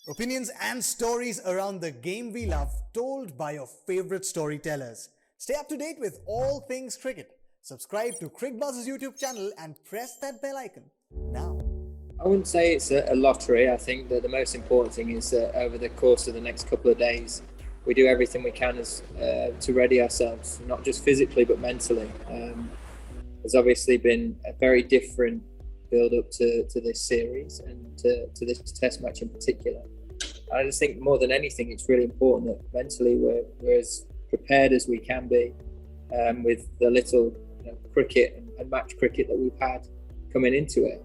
Opinions and stories around the game we love, told by your favorite storytellers. Stay up to date with all things cricket. Subscribe to Cricbuzz's YouTube channel and press that bell icon now. I wouldn't say it's a lottery. I think that the most important thing is that over the course of the next couple of days, we do everything we can to ready ourselves, not just physically but mentally. There's obviously been a very different build up to this series and to this test match in particular. I just think more than anything, it's really important that mentally we're as prepared as we can be with the little cricket and match cricket that we've had coming into it.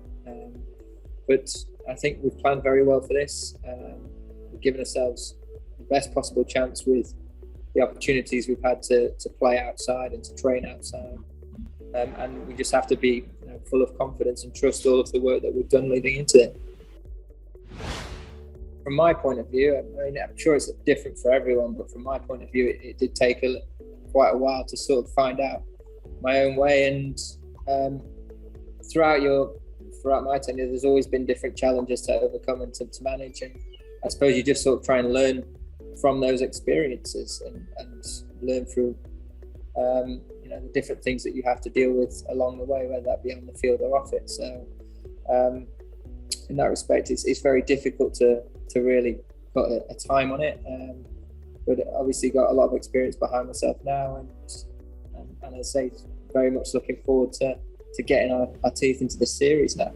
But I think we've planned very well for this. We've given ourselves the best possible chance with the opportunities we've had to play outside and to train outside. And we just have to be full of confidence and trust all of the work that we've done leading into it. From my point of view, I'm sure it's different for everyone, but from my point of view, it did take quite a while to sort of find out my own way. And throughout my tenure, there's always been different challenges to overcome and to manage. And I suppose you just sort of try and learn from those experiences and learn through the different things that you have to deal with along the way, whether that be on the field or off it. So in that respect, it's very difficult to really put a time on it. But obviously got a lot of experience behind myself now, and as I say, very much looking forward to getting our teeth into the series now.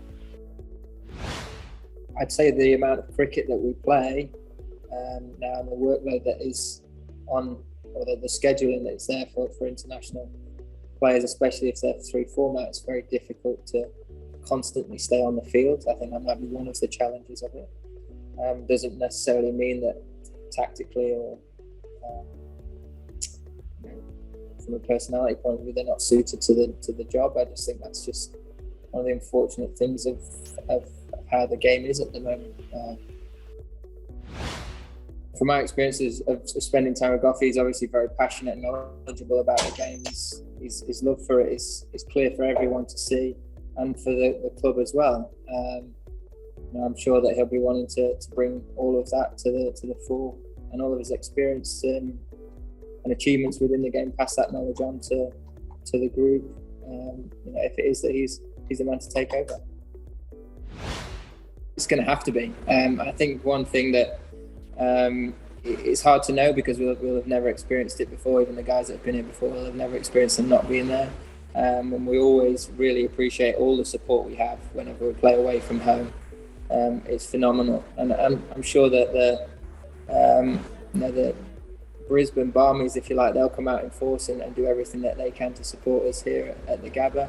I'd say the amount of cricket that we play now and the workload that is on, or the scheduling that's there for international players, especially if they're 3 formats, very difficult to constantly stay on the field. I think that might be one of the challenges of it. Doesn't necessarily mean that tactically or from a personality point of view they're not suited to the job. I just think that's just one of the unfortunate things of how the game is at the moment. From my experiences of spending time with Gough, he's obviously very passionate and knowledgeable about the game. His love for it is clear for everyone to see, and for the club as well. I'm sure that he'll be wanting to bring all of that to the fore, and all of his experience and achievements within the game, pass that knowledge on to the group. If it is that he's the man to take over, it's going to have to be. I think one thing that it's hard to know because we'll have never experienced it before. Even the guys that have been here before will have never experienced them not being there. And we always really appreciate all the support we have whenever we play away from home. It's phenomenal, and I'm sure that the Brisbane Barmies, if you like, they'll come out in force and do everything that they can to support us here at the Gabba.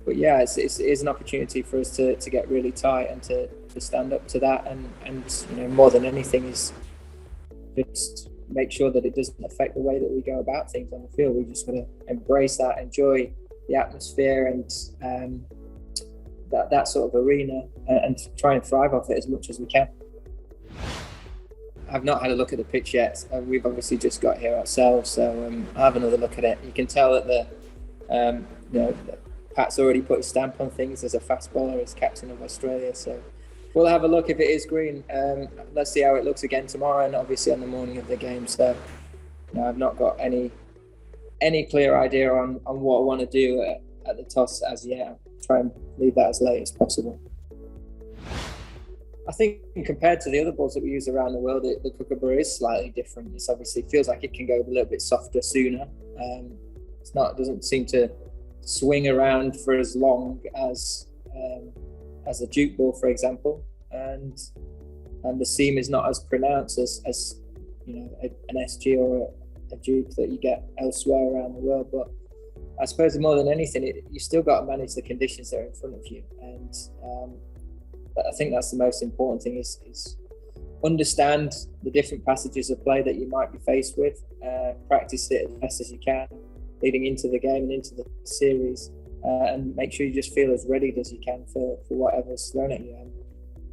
But yeah, it is an opportunity for us to get really tight and to stand up to that, and more than anything is just make sure that it doesn't affect the way that we go about things on the field. We just got to embrace that, enjoy the atmosphere and that sort of arena, and try and thrive off it as much as we can. I've not had a look at the pitch yet. We've obviously just got here ourselves, so I'll have another look at it. You can tell that Pat's already put his stamp on things as a fast bowler, as captain of Australia. So we'll have a look if it is green. Let's see how it looks again tomorrow, and obviously on the morning of the game. So I've not got any clear idea on what I want to do at the toss as yet. I'll try and leave that as late as possible. I think compared to the other balls that we use around the world, the Cricbuzz is slightly different. It obviously feels like it can go a little bit softer sooner. It doesn't seem to swing around for as long as a Duke ball, for example, and the seam is not as pronounced as an SG or a Duke that you get elsewhere around the world. But I suppose more than anything, you still got to manage the conditions that are in front of you, and I think that's the most important thing is understand the different passages of play that you might be faced with, practice it as best as you can leading into the game and into the series, and make sure you just feel as ready as you can for whatever's thrown at you.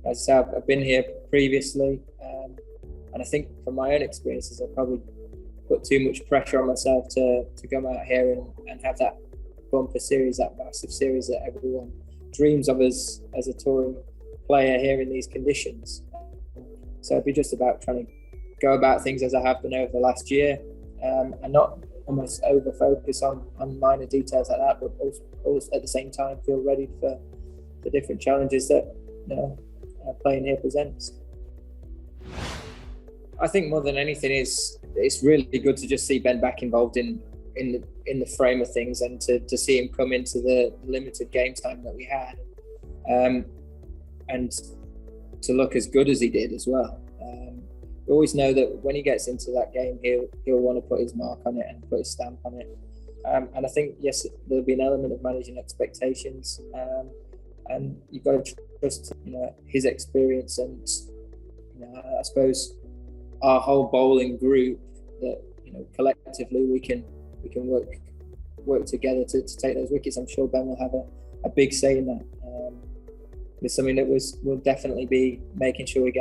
As I said, I've been here previously, and I think from my own experiences, I probably put too much pressure on myself to come out here and have that bumper series, that massive series that everyone dreams of as a touring player here in these conditions. So it'd be just about trying to go about things as I have been over the last year, and not almost over focus on minor details like that, but also at the same time feel ready for the different challenges that playing here presents. I think more than anything it's really good to just see Ben back involved in the frame of things, and to see him come into the limited game time that we had, and to look as good as he did as well. We always know that when he gets into that game, he'll want to put his mark on it and put his stamp on it. And I think, yes, there'll be an element of managing expectations, and you've got to trust his experience, and I suppose our whole bowling group, that collectively we can work together to take those wickets. I'm sure Ben will have a big say in that. It's something that we'll definitely be making sure we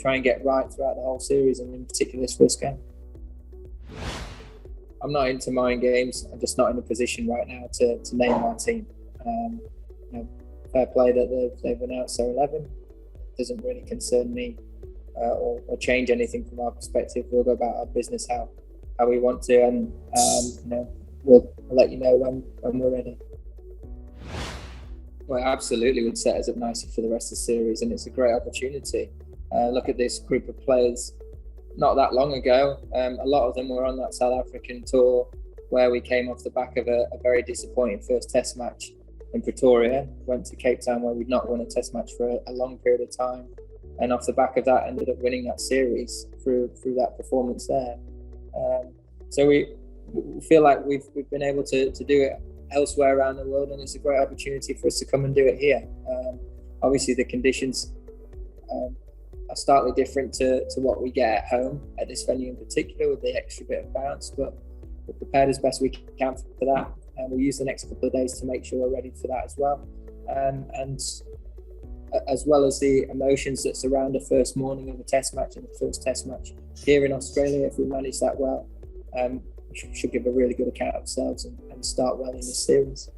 try and get right throughout the whole series, and in particular this first game. I'm not into mind games. I'm just not in a position right now to name our team. Fair play that they've announced their 11. Doesn't really concern me or change anything from our perspective. We'll go about our business how we want to, and we'll let you know when we're ready. Well, absolutely would set us up nicely for the rest of the series, and it's a great opportunity. Look at this group of players. Not that long ago, a lot of them were on that South African tour, where we came off the back of a very disappointing first Test match in Pretoria. Went to Cape Town, where we'd not won a Test match for a long period of time, and off the back of that ended up winning that series through that performance there. So we feel like we've been able to do it elsewhere around the world, and it's a great opportunity for us to come and do it here. Obviously the conditions are slightly different to what we get at home at this venue in particular, with the extra bit of bounce, but we're prepared as best we can for that, and we'll use the next couple of days to make sure we're ready for that as well. And as well as the emotions that surround the first morning of a Test match and the first Test match here in Australia, if we manage that well, we should give a really good account of ourselves and start well in this series.